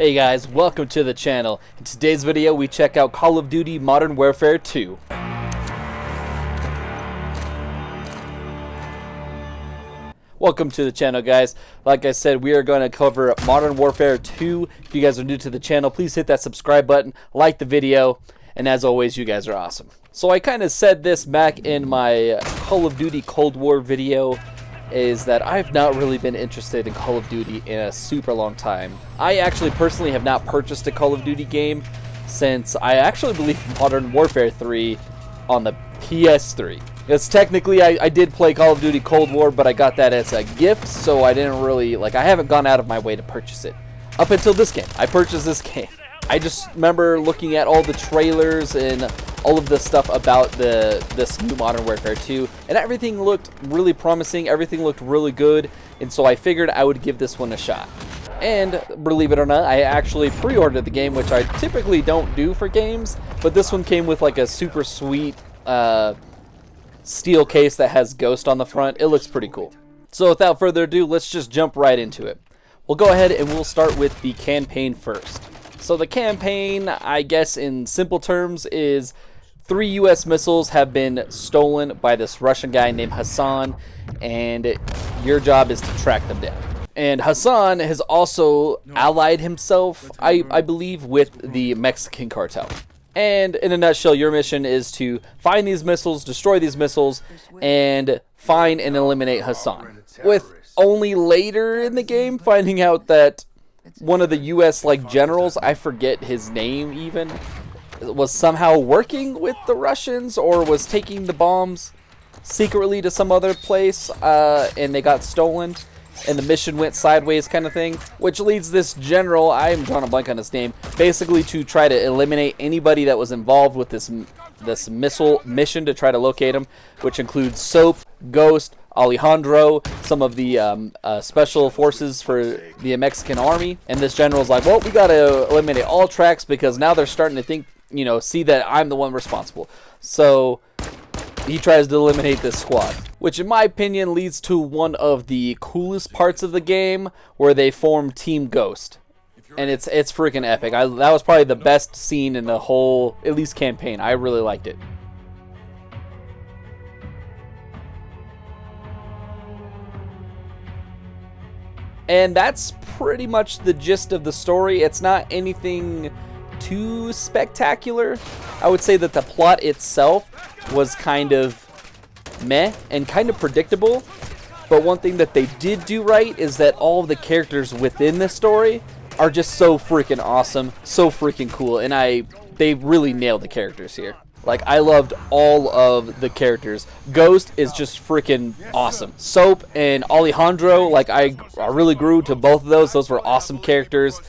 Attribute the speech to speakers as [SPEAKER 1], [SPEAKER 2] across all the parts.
[SPEAKER 1] Hey guys, welcome to the channel. In today's video we check out Call of Duty Modern Warfare 2. Welcome to the channel, guys. Like I said, we are going to cover Modern Warfare 2. If you guys are new to the channel, please hit that subscribe button, like the video, and as always, you guys are awesome. So I kind of said this back in my Call of Duty Cold War video, is that I've not really been interested in Call of Duty in a super long time. I actually personally have not purchased a Call of Duty game since I actually believe Modern Warfare 3 on the PS3. Because technically I did play Call of Duty Cold War, but I got that as a gift, so I didn't really, I haven't gone out of my way to purchase it. Up until this game. I purchased this game. I just remember looking at all the trailers and all of the stuff about this new Modern Warfare 2, and everything looked really promising, everything looked really good, and so I figured I would give this one a shot. And believe it or not, I actually pre-ordered the game, which I typically don't do for games, but this one came with like a super sweet steel case that has Ghost on the front. It looks pretty cool. So without further ado, let's just jump right into it. We'll go ahead and we'll start with the campaign first. So the campaign, I guess in simple terms, is 3 US missiles have been stolen by this Russian guy named Hassan, and your job is to track them down. And Hassan has also allied himself, I believe, with the Mexican cartel. And in a nutshell, your mission is to find these missiles, destroy these missiles, and find and eliminate Hassan. With only later in the game finding out that one of the US generals, I forget his name even, was somehow working with the Russians or was taking the bombs secretly to some other place, and they got stolen and the mission went sideways kind of thing, which leads this general, I'm drawing a blank on his name, basically to try to eliminate anybody that was involved with this missile mission to try to locate him, which includes Soap, Ghost, Alejandro, some of the special forces for the Mexican army. And this general's like, well, we gotta eliminate all tracks because now they're starting to think, see that I'm the one responsible. So he tries to eliminate this squad, which in my opinion leads to one of the coolest parts of the game, where they form Team Ghost. And it's freaking epic. That was probably the best scene in the whole, at least, campaign. I really liked it. And that's pretty much the gist of the story. It's not anything too spectacular. I would say that the plot itself was kind of meh and kind of predictable. But one thing that they did do right is that all of the characters within the story are just so freaking awesome, so freaking cool, and they really nailed the characters here. I loved all of the characters. Ghost is just freaking awesome. Soap and Alejandro, I really grew to both of those. Those were awesome characters.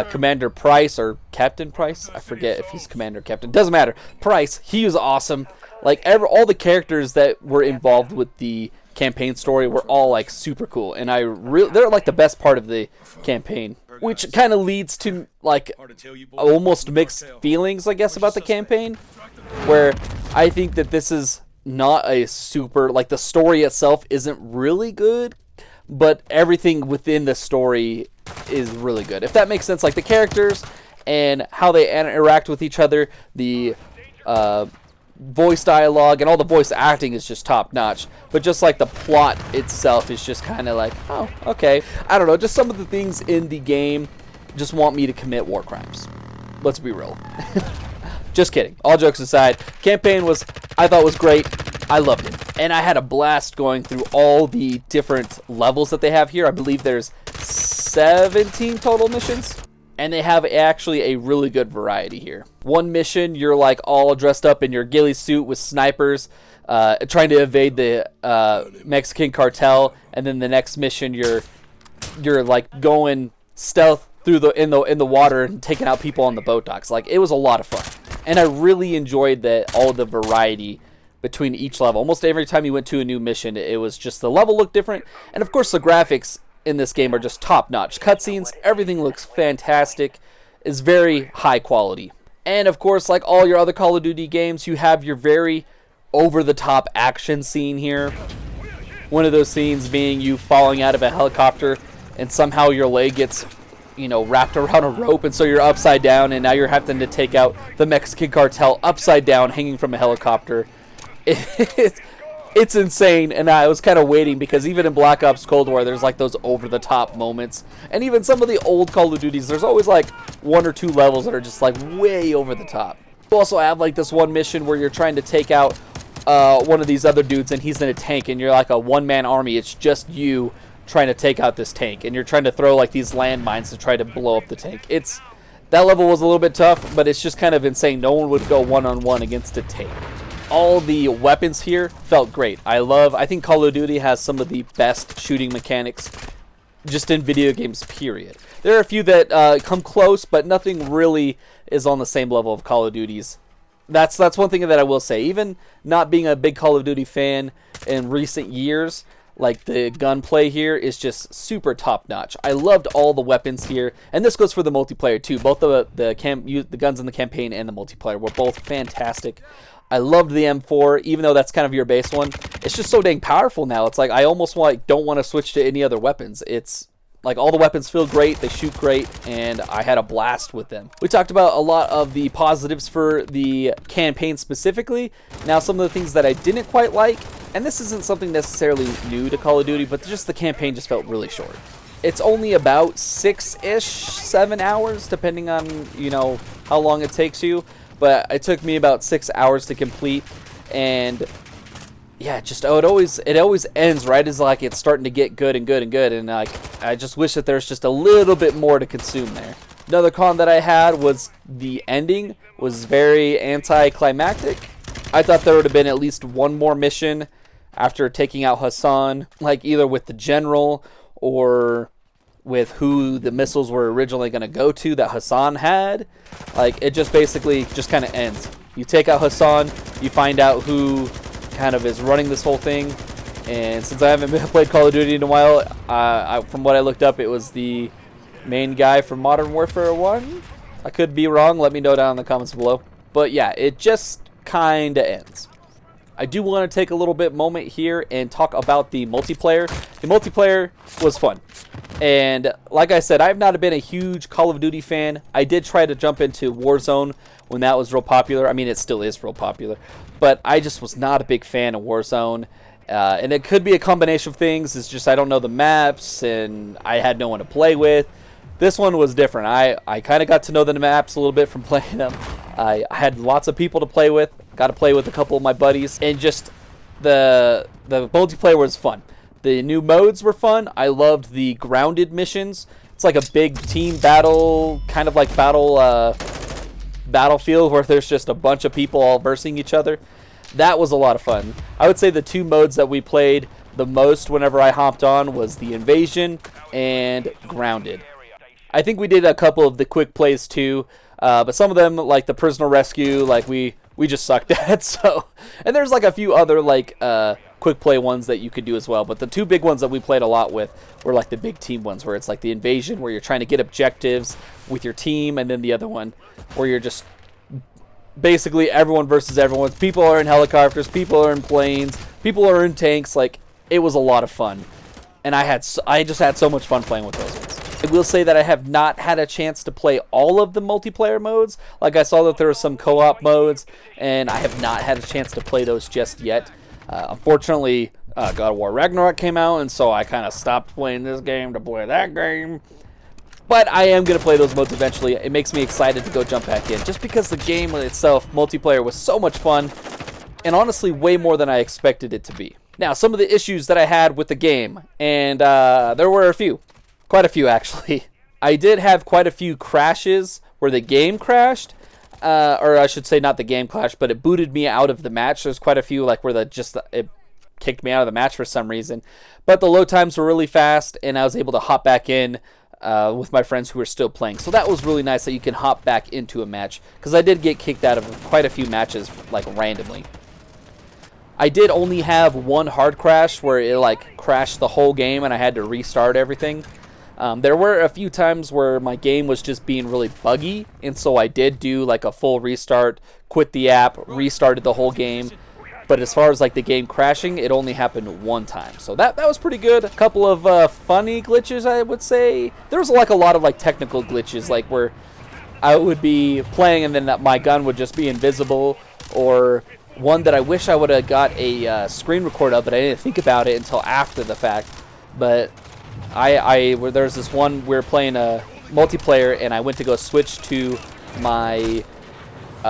[SPEAKER 1] Commander Price, or Captain Price, I forget if he's Commander or Captain. Doesn't matter. Price, he was awesome. All the characters that were involved with the campaign story were all super cool, and they're the best part of the campaign, which kind of leads to almost mixed feelings, I guess, about the campaign, where I think that this is not a super, the story itself isn't really good, but everything within the story is really good, if that makes sense. The characters and how they interact with each other, the voice dialogue and all the voice acting is just top notch, but just the plot itself is just kind of oh, okay, I don't know, just some of the things in the game just want me to commit war crimes. Let's be real. Just kidding. All jokes aside, campaign I thought was great. I loved it, and I had a blast going through all the different levels that they have here. I believe there's 17 total missions, and they have actually a really good variety here. One mission, you're all dressed up in your ghillie suit with snipers, trying to evade the Mexican cartel, and then the next mission, you're going stealth through in the water and taking out people on the boat docks. It was a lot of fun, and I really enjoyed all the variety between each level. Almost every time you went to a new mission, it was just the level looked different, and of course the graphics in this game are just top-notch. Cutscenes, everything looks fantastic, is very high quality. And of course, like all your other Call of Duty games, you have your very over-the-top action scene here. One of those scenes being you falling out of a helicopter and somehow your leg gets you know, wrapped around a rope, and so you're upside down, and now you're having to take out the Mexican cartel upside down, hanging from a helicopter. It's insane, and I was kind of waiting, because even in Black Ops Cold War, there's like those over-the-top moments, and even some of the old Call of Duties, there's always like 1 or 2 levels that are just like way over the top. You also have like this one mission where you're trying to take out one of these other dudes, and he's in a tank, and you're like a one-man army. It's just you trying to take out this tank, and you're trying to throw like these landmines to try to blow up the tank. That level was a little bit tough, but it's just kind of insane. No one would go one-on-one against a tank. All the weapons here felt great. I think Call of Duty has some of the best shooting mechanics just in video games, period. There are a few that come close, but nothing really is on the same level of Call of Duty's. That's one thing that I will say. Even not being a big Call of Duty fan in recent years, like the gunplay here is just super top notch. I loved all the weapons here, and this goes for the multiplayer too. Both the guns in the campaign and the multiplayer were both fantastic. I loved the M4, even though that's kind of your base one. It's just so dang powerful now. It's like I almost don't want to switch to any other weapons. It's like all the weapons feel great, they shoot great, and I had a blast with them. We talked about a lot of the positives for the campaign specifically. Now some of the things that I didn't quite like, and this isn't something necessarily new to Call of Duty, but just the campaign just felt really short. It's only about 6-ish, 7 hours, depending on, you know, how long it takes you. But it took me about 6 hours to complete, and yeah, just it always ends right as like it's starting to get good and good and good, and like I just wish that there's just a little bit more to consume there. Another con that I had was the ending was very anticlimactic. I thought there would have been at least one more mission after taking out Hassan, like either with the general or with who the missiles were originally going to go to that Hassan had. Like, it just basically just kind of ends. You take out Hassan, you find out who kind of is running this whole thing, and since I haven't played Call of Duty in a while, from what I looked up, it was the main guy from Modern Warfare 1. I could be wrong, let me know down in the comments below. But yeah, it just kind of ends. I do want to take a little bit moment here and talk about the multiplayer. The multiplayer was fun. And like I said, I've not been a huge Call of Duty fan. I did try to jump into Warzone when that was real popular. I mean, it still is real popular. But I just was not a big fan of Warzone. And it could be a combination of things. It's just I don't know the maps, and I had no one to play with. This one was different. I kind of got to know the maps a little bit from playing them. I had lots of people to play with. Got to play with a couple of my buddies. And just the multiplayer was fun. The new modes were fun. I loved the grounded missions. It's like a big team battle, kind of like Battlefield, where there's just a bunch of people all versing each other. That was a lot of fun. I would say the two modes that we played the most whenever I hopped on was the Invasion and Grounded. I think we did a couple of the quick plays too, but some of them, like the Prisoner Rescue, like we just sucked at. So, and there's like a few other like quick play ones that you could do as well, but the two big ones that we played a lot with were like the big team ones, where it's like the Invasion, where you're trying to get objectives with your team, and then the other one where you're just basically everyone versus everyone. People are in helicopters, people are in planes, people are in tanks. Like, it was a lot of fun, and I just had so much fun playing with those ones. I will say that I have not had a chance to play all of the multiplayer modes. Like, I saw that there were some co-op modes, and I have not had a chance to play those just yet. Unfortunately, God of War Ragnarok came out, and so I kind of stopped playing this game to play that game. But I am going to play those modes eventually. It makes me excited to go jump back in, just because the game itself, multiplayer, was so much fun, and honestly way more than I expected it to be. Now, some of the issues that I had with the game, and there were a few. Quite a few, actually. I did have quite a few crashes where the game crashed, or I should say not the game crashed, but it booted me out of the match. There's quite a few like where it kicked me out of the match for some reason. But the load times were really fast, and I was able to hop back in with my friends who were still playing. So that was really nice that you can hop back into a match, because I did get kicked out of quite a few matches like randomly. I did only have one hard crash where it like crashed the whole game and I had to restart everything. There were a few times where my game was just being really buggy, and so I did do like a full restart, quit the app, restarted the whole game, But as far as like the game crashing, it only happened one time. So that was pretty good. A couple of funny glitches, I would say. There was like a lot of like technical glitches, like where I would be playing and then my gun would just be invisible, or one that I wish I would have got a screen record of, but I didn't think about it until after the fact. But there's this one, we were playing a multiplayer and I went to go switch to my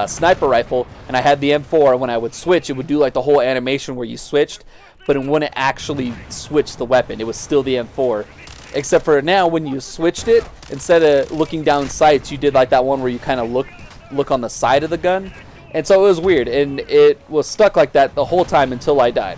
[SPEAKER 1] sniper rifle, and I had the M4. When I would switch, it would do like the whole animation where you switched, but it wouldn't actually switch the weapon. It was still the M4, except for now when you switched it, instead of looking down sights, you did like that one where you kind of look on the side of the gun. And so it was weird, and it was stuck like that the whole time until I died.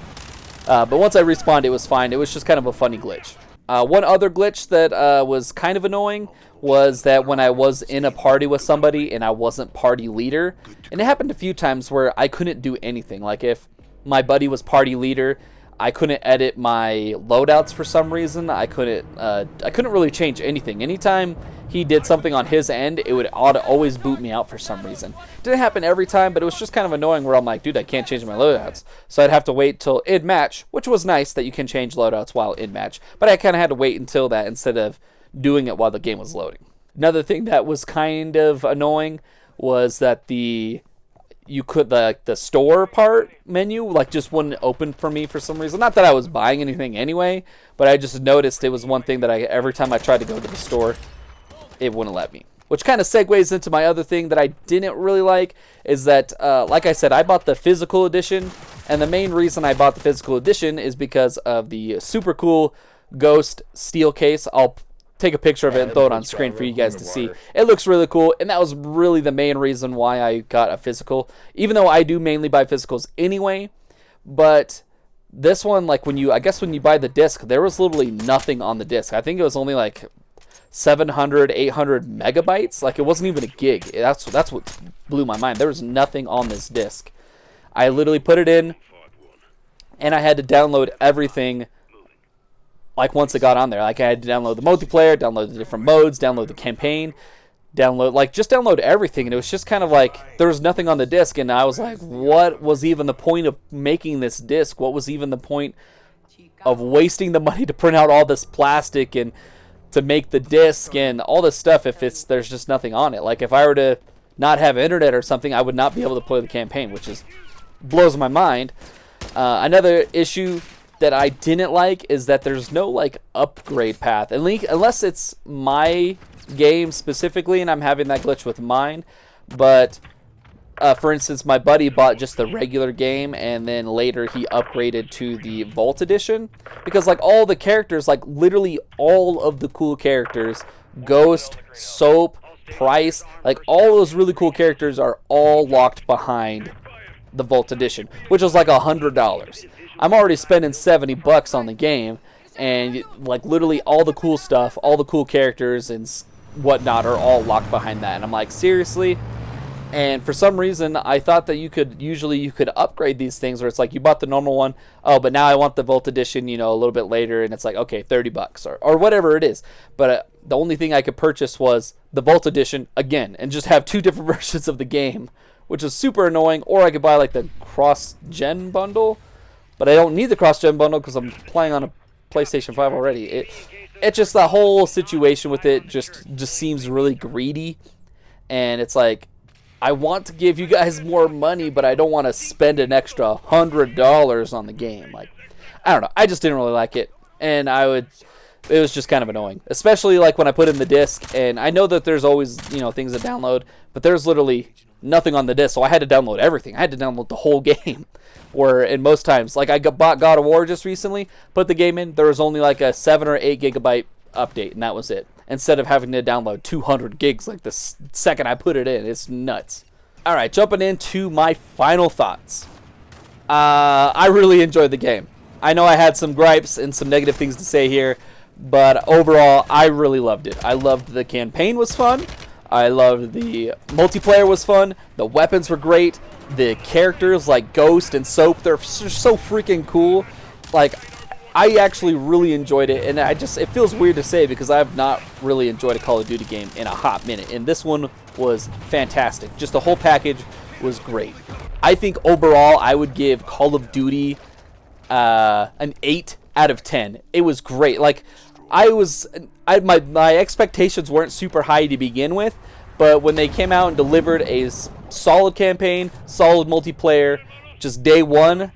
[SPEAKER 1] But once I respawned, it was fine. It was just kind of a funny glitch. One other glitch that was kind of annoying was that when I was in a party with somebody and I wasn't party leader, and it happened a few times where I couldn't do anything. Like if my buddy was party leader, I couldn't edit my loadouts for some reason. I couldn't really change anything. Anytime he did something on his end, it would always boot me out for some reason. Didn't happen every time, but it was just kind of annoying where I'm like, dude, I can't change my loadouts. So I'd have to wait till in-match, which was nice that you can change loadouts while in-match. But I kind of had to wait until that instead of doing it while the game was loading. Another thing that was kind of annoying was that the store part menu like just wouldn't open for me for some reason. Not that I was buying anything anyway, but I just noticed it was one thing that every time I tried to go to the store, it wouldn't let me. Which kind of segues into my other thing that I didn't really like, is that like I said, I bought the physical edition, and the main reason I bought the physical edition is because of the super cool Ghost steel case. I'll take a picture of it and throw it on screen for you guys to see. It looks really cool, and that was really the main reason why I got a physical, even though I do mainly buy physicals anyway. But this one, like when you buy the disc, there was literally nothing on the disc. I think it was only like 700, 800 megabytes. Like it wasn't even a gig. That's what blew my mind. There was nothing on this disc. I literally put it in, and I had to download everything. Like once it got on there, like I had to download the multiplayer, download the different modes, download the campaign, just download everything. And it was just kind of like there was nothing on the disc, and I was like, what was even the point of making this disc? What was even the point of wasting the money to print out all this plastic and to make the disc and all this stuff if there's just nothing on it? Like if I were to not have internet or something, I would not be able to play the campaign, which blows my mind. Another issue that I didn't like is that there's no like upgrade path, unless it's my game specifically and I'm having that glitch with mine. But for instance, my buddy bought just the regular game, and then later he upgraded to the Vault Edition, because like all the characters, like literally all of the cool characters, Ghost, Soap, Price, like all those really cool characters are all locked behind the Vault Edition, which was like $100. I'm already spending $70 on the game, and like literally all the cool stuff, all the cool characters and whatnot are all locked behind that. And I'm like, seriously? And for some reason, I thought that you could upgrade these things where it's like you bought the normal one, oh, but now I want the Vault Edition, a little bit later, and it's like, okay, $30 or whatever it is. But the only thing I could purchase was the Vault Edition again, and just have two different versions of the game, which is super annoying. Or I could buy like the cross-gen bundle. But I don't need the cross-gen bundle because I'm playing on a PlayStation 5 already. It just, the whole situation with it just seems really greedy. And it's like, I want to give you guys more money, but I don't want to spend an extra $100 on the game. Like, I don't know. I just didn't really like it. And it was just kind of annoying. Especially like when I put in the disc. And I know that there's always, things to download. But there's literally nothing on the disc. So I had to download everything. I had to download the whole game. Where in most times, like I bought God of War just recently, put the game in, there was only like a 7 or 8 gigabyte update, and that was it. Instead of having to download 200 gigs like the second I put it in. It's nuts. Alright, jumping into my final thoughts. I really enjoyed the game. I know I had some gripes and some negative things to say here, but overall, I really loved it. I loved the campaign was fun. I loved the multiplayer was fun. The weapons were great. The characters like Ghost and Soap, they're so freaking cool. Like, I actually really enjoyed it, and it feels weird to say because I have not really enjoyed a Call of Duty game in a hot minute, and this one was fantastic. Just the whole package was great. I think overall I would give Call of Duty an 8 out of 10. It was great. Like, my expectations weren't super high to begin with, but when they came out and delivered a solid campaign, solid multiplayer, just day one,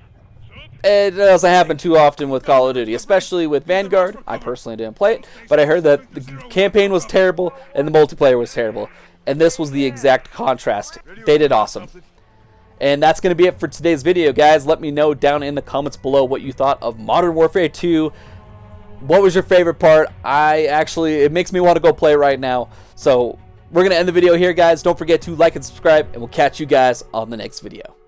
[SPEAKER 1] it doesn't happen too often with Call of Duty, especially with Vanguard. I personally didn't play it, but I heard that the campaign was terrible and the multiplayer was terrible. And this was the exact contrast. They did awesome. And that's going to be it for today's video, guys. Let me know down in the comments below what you thought of Modern Warfare 2. What was your favorite part? It makes me want to go play right now. So we're going to end the video here, guys. Don't forget to like and subscribe, and we'll catch you guys on the next video.